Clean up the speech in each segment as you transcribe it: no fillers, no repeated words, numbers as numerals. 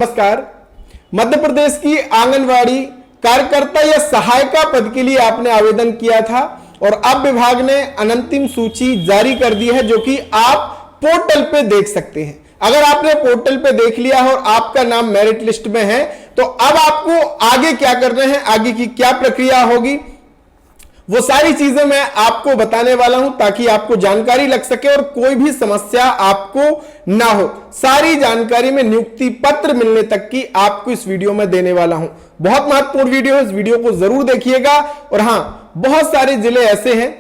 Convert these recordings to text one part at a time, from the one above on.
नमस्कार। मध्य प्रदेश की आंगनवाड़ी कार्यकर्ता या सहायिका पद के लिए आपने आवेदन किया था और अब विभाग ने अंतिम सूची जारी कर दी है, जो कि आप पोर्टल पे देख सकते हैं। अगर आपने पोर्टल पे देख लिया और आपका नाम मेरिट लिस्ट में है तो अब आपको आगे क्या करना है, आगे की क्या प्रक्रिया होगी, वो सारी चीजें मैं आपको बताने वाला हूं ताकि आपको जानकारी लग सके और कोई भी समस्या आपको ना हो। सारी जानकारी में नियुक्ति पत्र मिलने तक की आपको इस वीडियो में देने वाला हूं। बहुत महत्वपूर्ण वीडियो है, इस वीडियो को जरूर देखिएगा। और हां, बहुत सारे जिले ऐसे हैं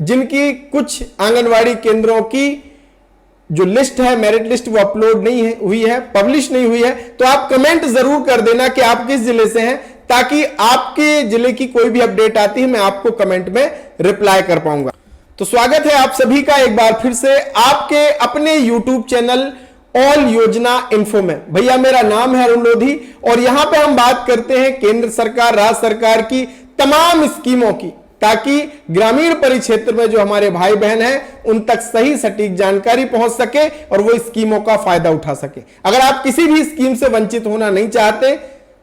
जिनकी कुछ आंगनवाड़ी केंद्रों की जो लिस्ट है, मेरिट लिस्ट, वो अपलोड नहीं हुई है, पब्लिश नहीं हुई है। तो आप कमेंट जरूर कर देना कि आप किस जिले से हैं, ताकि आपके जिले की कोई भी अपडेट आती है मैं आपको कमेंट में रिप्लाई कर पाऊंगा। तो स्वागत है आप सभी का एक बार फिर से आपके अपने YouTube चैनल ऑल योजना इन्फो में। भैया मेरा नाम है अरुण लोधी और यहां पे हम बात करते हैं केंद्र सरकार, राज्य सरकार की तमाम स्कीमों की, ताकि ग्रामीण परिक्षेत्र में जो हमारे भाई बहन हैं उन तक सही सटीक जानकारी पहुंच सके और वो स्कीमों का फायदा उठा सके। अगर आप किसी भी स्कीम से वंचित होना नहीं चाहते,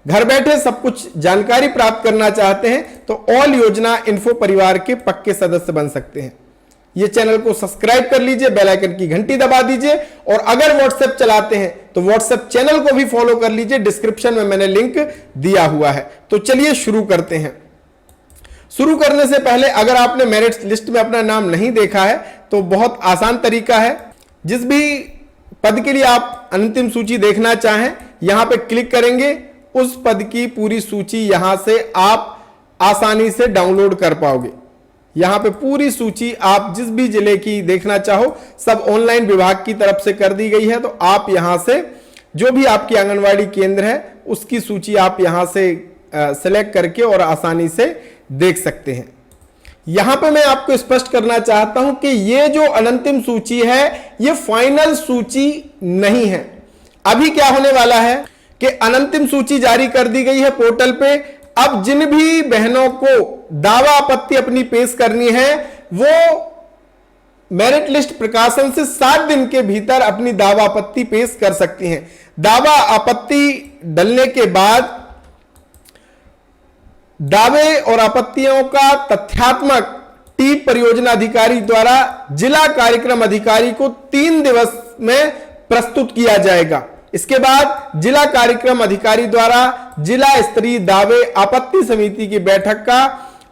घर बैठे सब कुछ जानकारी प्राप्त करना चाहते हैं, तो ऑल योजना इन्फो परिवार के पक्के सदस्य बन सकते हैं। ये चैनल को सब्सक्राइब कर लीजिए, बेल आइकन की घंटी दबा दीजिए और अगर व्हाट्सएप चलाते हैं तो व्हाट्सएप चैनल को भी फॉलो कर लीजिए, डिस्क्रिप्शन में मैंने लिंक दिया हुआ है। तो चलिए शुरू करते हैं। शुरू करने से पहले अगर आपने मेरिट लिस्ट में अपना नाम नहीं देखा है तो बहुत आसान तरीका है। जिस भी पद के लिए आप अंतिम सूची देखना चाहें, यहां पे क्लिक करेंगे, उस पद की पूरी सूची यहां से आप आसानी से डाउनलोड कर पाओगे। यहां पे पूरी सूची आप जिस भी जिले की देखना चाहो सब ऑनलाइन विभाग की तरफ से कर दी गई है। तो आप यहां से जो भी आपकी आंगनवाड़ी केंद्र है उसकी सूची आप यहां से सेलेक्ट करके और आसानी से देख सकते हैं। यहां पे मैं आपको स्पष्ट करना चाहता हूं कि ये जो अंतिम सूची है ये फाइनल सूची नहीं है। अभी क्या होने वाला है कि अंतिम सूची जारी कर दी गई है पोर्टल पे। अब जिन भी बहनों को दावा आपत्ति अपनी पेश करनी है वो मेरिट लिस्ट प्रकाशन से 7 दिन के भीतर अपनी दावा आपत्ति पेश कर सकती हैं। दावा आपत्ति डलने के बाद दावे और आपत्तियों का तथ्यात्मक टीम परियोजना अधिकारी द्वारा जिला कार्यक्रम अधिकारी को 3 दिवस में प्रस्तुत किया जाएगा। इसके बाद जिला कार्यक्रम अधिकारी द्वारा जिला स्तरीय दावे आपत्ति समिति की बैठक का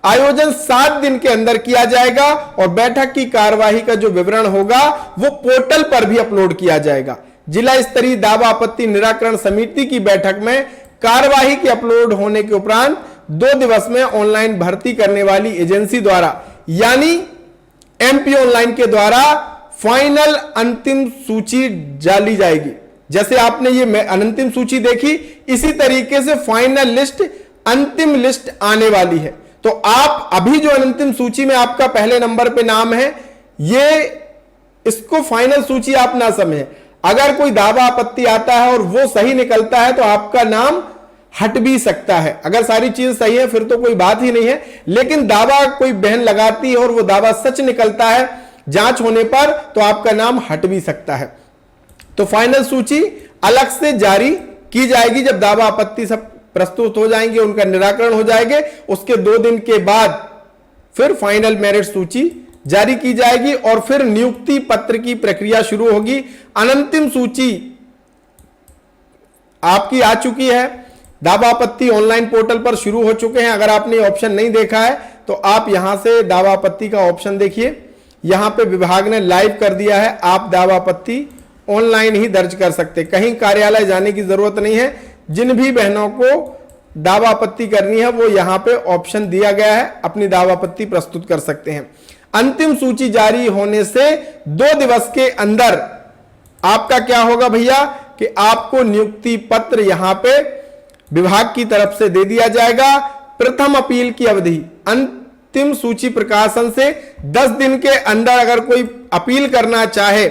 आयोजन 7 दिन के अंदर किया जाएगा और बैठक की कार्यवाही का जो विवरण होगा वो पोर्टल पर भी अपलोड किया जाएगा। जिला स्तरीय दावा आपत्ति निराकरण समिति की बैठक में कार्यवाही के अपलोड होने के उपरांत 2 दिवस में ऑनलाइन भर्ती करने वाली एजेंसी द्वारा यानी MP ऑनलाइन के द्वारा फाइनल अंतिम सूची डाली जाएगी। जैसे आपने ये अंतिम सूची देखी, इसी तरीके से फाइनल लिस्ट, अंतिम लिस्ट आने वाली है। तो आप अभी जो अंतिम सूची में आपका पहले नंबर पे नाम है, ये इसको फाइनल सूची आप ना समझें। अगर कोई दावा आपत्ति आता है और वो सही निकलता है तो आपका नाम हट भी सकता है। अगर सारी चीज सही है फिर तो कोई बात ही नहीं है, लेकिन दावा कोई बहन लगाती है और वो दावा सच निकलता है जांच होने पर, तो आपका नाम हट भी सकता है। तो फाइनल सूची अलग से जारी की जाएगी जब दावा आपत्ति सब प्रस्तुत हो जाएंगे, उनका निराकरण हो जाएंगे। उसके 2 दिन के बाद फिर फाइनल मेरिट सूची जारी की जाएगी और फिर नियुक्ति पत्र की प्रक्रिया शुरू होगी। अंतिम सूची आपकी आ चुकी है, दावा आपत्ति ऑनलाइन पोर्टल पर शुरू हो चुके हैं। अगर आपने ऑप्शन नहीं देखा है तो आप यहां से दावा आपत्ति का ऑप्शन देखिए, यहां पे विभाग ने लाइव कर दिया है। आप दावा आपत्ति ऑनलाइन ही दर्ज कर सकते, कहीं कार्यालय जाने की जरूरत नहीं है। जिन भी बहनों को दावा आपत्ति करनी है वो यहां पे ऑप्शन दिया गया है, अपनी दावा आपत्ति प्रस्तुत कर सकते हैं। अंतिम सूची जारी होने से 2 दिवस के अंदर आपका क्या होगा भैया कि आपको नियुक्ति पत्र यहां पे विभाग की तरफ से दे दिया जाएगा। प्रथम अपील की अवधि अंतिम सूची प्रकाशन से 10 दिन के अंदर अगर कोई अपील करना चाहे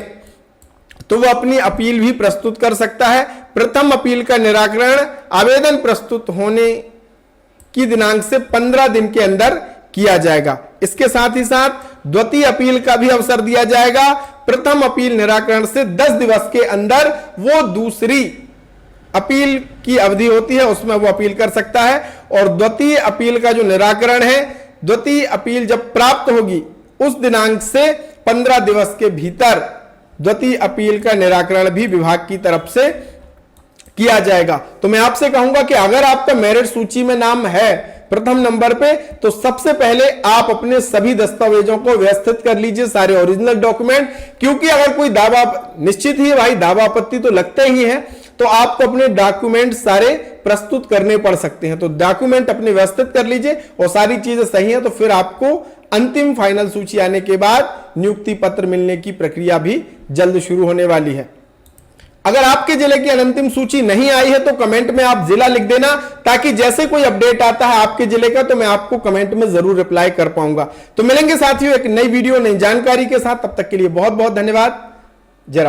तो वो अपनी अपील भी प्रस्तुत कर सकता है। प्रथम अपील का निराकरण आवेदन प्रस्तुत होने की दिनांक से 15 दिन के अंदर किया जाएगा। इसके साथ ही साथ द्वितीय अपील का भी अवसर दिया जाएगा। प्रथम अपील निराकरण से 10 दिवस के अंदर वो दूसरी अपील की अवधि होती है उसमें वो अपील कर सकता है। और द्वितीय अपील का जो निराकरण है, द्वितीय अपील जब प्राप्त होगी उस दिनांक से 15 दिवस के भीतर द्वितीय अपील का निराकरण भी विभाग की तरफ से किया जाएगा। तो मैं आपसे कहूंगा कि अगर आपका मेरिट सूची में नाम है प्रथम नंबर पे, तो सबसे पहले आप अपने सभी दस्तावेजों को व्यवस्थित कर लीजिए, सारे ओरिजिनल डॉक्यूमेंट, क्योंकि अगर कोई दावा, निश्चित ही भाई दावा आपत्ति तो लगते ही है, तो आपको अपने डॉक्यूमेंट सारे प्रस्तुत करने पड़ सकते हैं। तो डॉक्यूमेंट अपने व्यवस्थित कर लीजिए और सारी चीजें सही है तो फिर आपको अंतिम फाइनल सूची आने के बाद नियुक्ति पत्र मिलने की प्रक्रिया भी जल्द शुरू होने वाली है। अगर आपके जिले की अंतिम सूची नहीं आई है तो कमेंट में आप जिला लिख देना, ताकि जैसे कोई अपडेट आता है आपके जिले का तो मैं आपको कमेंट में जरूर रिप्लाई कर पाऊंगा। तो मिलेंगे साथियों एक नई वीडियो, नई जानकारी के साथ, तब तक के लिए बहुत बहुत धन्यवाद। जय राम।